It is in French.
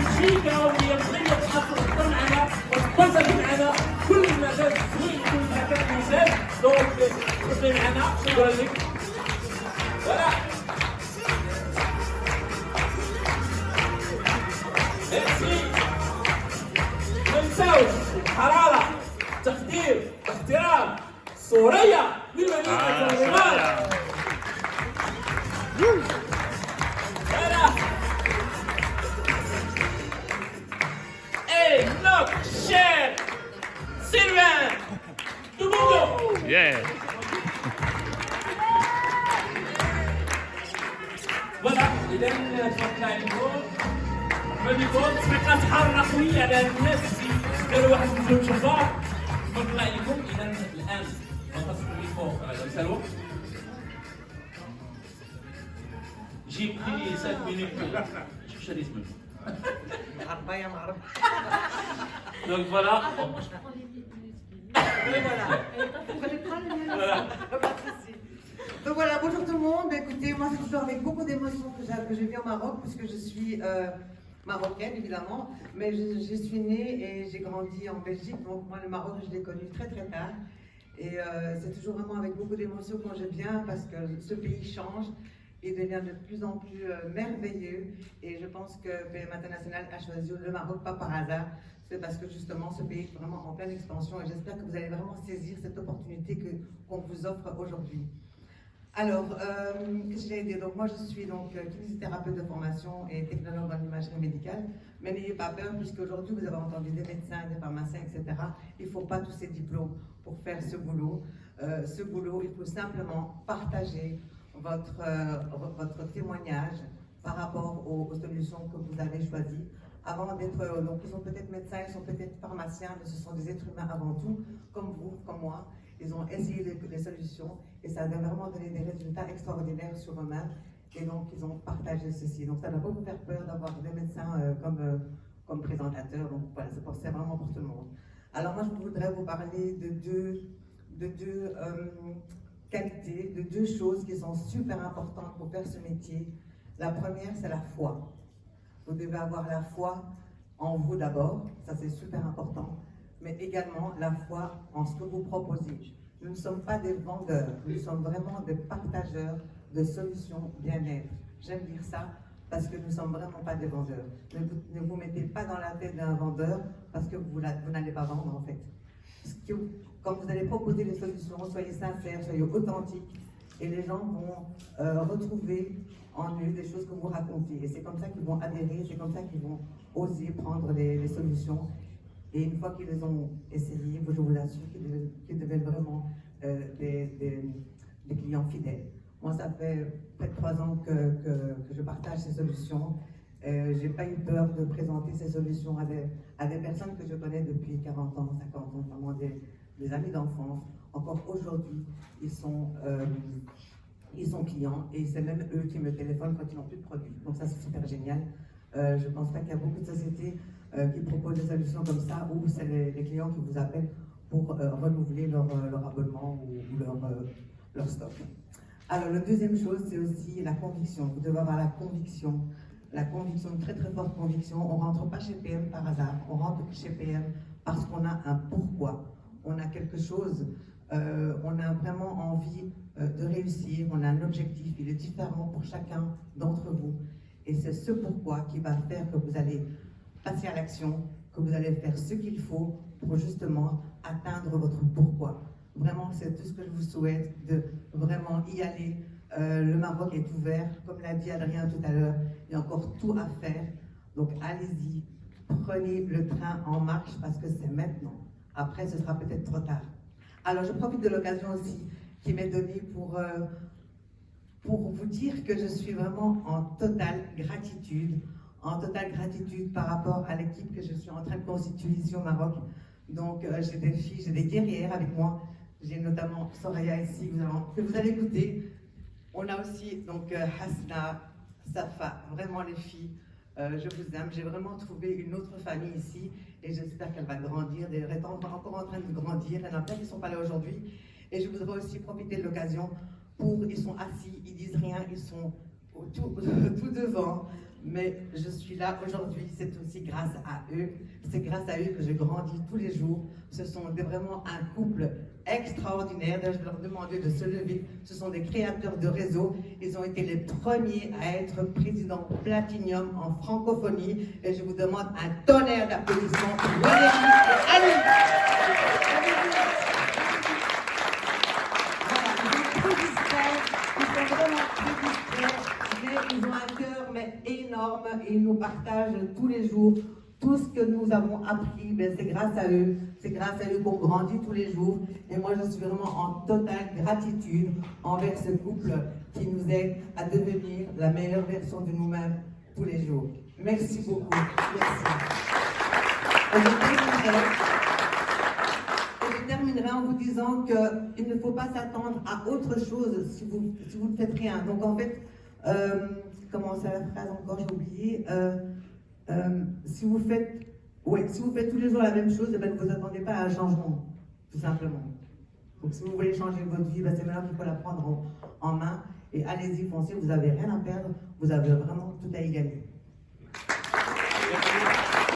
بلجيكا واليابانيه تحضر معنا وتبازل معنا كل ما كان زوين كل ما كان مثال. دونك تبقى معنا. شكرا لك. فوالا ميرسي. ما نساوش حراره تقدير احترام سوريا لمدينه الرمال. Et notre cher Sylvain Dubondo. Yeah. Voilà, إذا شكرا لكم. بكم تحقيقات حارة قوية على الناس اللي داروا واحد الجو جبار. بارك الله عليكم. إذا الآن ننتصر لكم على سلوى. جيب لي 5 minutes. شوف شريت منه. معربة معربة. Donc voilà. Donc voilà, bonjour tout le monde. Écoutez, moi c'est toujours avec beaucoup d'émotion que je vis au Maroc, puisque je suis marocaine évidemment, mais je suis née et j'ai grandi en Belgique, donc moi le Maroc je l'ai connu très très tard. Et c'est toujours vraiment avec beaucoup d'émotion quand je viens, parce que ce pays change. Il devient de plus en plus merveilleux, et je pense que PM International a choisi le Maroc pas par hasard. C'est parce que justement ce pays est vraiment en pleine expansion, et j'espère que vous allez vraiment saisir cette opportunité qu'on vous offre aujourd'hui. Alors, qu'est-ce que j'allais dire? Donc moi je suis donc kinésithérapeute de formation et technologue en imagerie médicale, mais n'ayez pas peur, puisqu'aujourd'hui vous avez entendu des médecins, des pharmaciens, etc. Il ne faut pas tous ces diplômes pour faire ce boulot. Il faut simplement partager votre témoignage par rapport aux solutions que vous avez choisies. Avant d'être, donc ils sont peut-être médecins, ils sont peut-être pharmaciens, mais ce sont des êtres humains avant tout, comme vous, comme moi. Ils ont essayé les solutions, et ça a vraiment donné des résultats extraordinaires sur eux-mêmes, et donc ils ont partagé ceci. Donc ça ne doit pas vous faire peur d'avoir des médecins comme présentateurs, donc voilà, c'est vraiment pour tout le monde. Alors moi je voudrais vous parler de deux qualités, de deux choses qui sont super importantes pour faire ce métier. La première, c'est la foi. Vous devez avoir la foi en vous d'abord, ça c'est super important, mais également la foi en ce que vous proposez. Nous ne sommes pas des vendeurs, nous sommes vraiment des partageurs de solutions bien-être. J'aime dire ça parce que nous ne sommes vraiment pas des vendeurs. Ne vous mettez pas dans la tête d'un vendeur, parce que vous n'allez pas vendre en fait. Quand vous allez proposer des solutions, soyez sincères, soyez authentiques, et les gens vont retrouver en eux des choses que vous racontez. Et c'est comme ça qu'ils vont adhérer, c'est comme ça qu'ils vont oser prendre les solutions. Et une fois qu'ils les ont essayées, je vous assure qu'ils deviennent vraiment des clients fidèles. Moi, ça fait près de 3 ans que je partage ces solutions. Je n'ai pas eu peur de présenter ces solutions à des personnes que je connais depuis 40 ans, 50 ans, vraiment des amis d'enfance. Encore aujourd'hui, ils sont clients, et c'est même eux qui me téléphonent quand ils n'ont plus de produits. Donc ça, c'est super génial. Je ne pense pas qu'il y a beaucoup de sociétés qui proposent des solutions comme ça, où c'est les clients qui vous appellent pour renouveler leur abonnement ou leur stock. Alors, la deuxième chose, c'est aussi la conviction. Vous devez avoir la conviction, une très très forte conviction. On ne rentre pas chez PM par hasard, on rentre chez PM parce qu'on a un pourquoi. On a quelque chose, on a vraiment envie de réussir, on a un objectif, il est différent pour chacun d'entre vous. Et c'est ce pourquoi qui va faire que vous allez passer à l'action, que vous allez faire ce qu'il faut pour justement atteindre votre pourquoi. Vraiment, c'est tout ce que je vous souhaite, de vraiment y aller. Le Maroc est ouvert, comme l'a dit Adrien tout à l'heure, il y a encore tout à faire. Donc allez-y, prenez le train en marche, parce que c'est maintenant. Après, ce sera peut-être trop tard. Alors, je profite de l'occasion aussi qui m'est donnée pour vous dire que je suis vraiment en totale gratitude par rapport à l'équipe que je suis en train de constituer ici au Maroc. Donc, j'ai des filles, j'ai des guerrières avec moi. J'ai notamment Soraya ici, que vous allez écouter. On a aussi donc Hasna, Safa, vraiment les filles. Je vous aime, j'ai vraiment trouvé une autre famille ici, et j'espère qu'elle va grandir. Elle est encore en train de grandir, il y en a plein qui ne sont pas là aujourd'hui. Et je voudrais aussi profiter de l'occasion ils sont assis, ils disent rien, ils sont tout devant. mais je suis là aujourd'hui, c'est aussi grâce à eux. C'est grâce à eux que je grandis tous les jours. Ce sont vraiment un couple extraordinaire. D'ailleurs, je vais leur demander de se lever. Ce sont des créateurs de réseau. Ils ont été les premiers à être président Platinum en francophonie. Et je vous demande un tonnerre d'applaudissements pour Valérie et Annie. Ils sont vraiment très discrets, mais ils ont un cœur énorme et ils nous partagent tous les jours tout ce que nous avons appris. C'est grâce à eux, qu'on grandit tous les jours. Et moi, je suis vraiment en totale gratitude envers ce couple qui nous aide à devenir la meilleure version de nous-mêmes tous les jours. Merci beaucoup. Merci. Je terminerai en vous disant qu'il ne faut pas s'attendre à autre chose si vous ne faites rien. Donc en fait, comment c'est la phrase encore, j'ai oublié. Si vous faites tous les jours la même chose, ne vous attendez pas à un changement, tout simplement. Donc si vous voulez changer votre vie, c'est maintenant qu'il faut la prendre en main. Et allez-y, foncez, vous n'avez rien à perdre, vous avez vraiment tout à y gagner.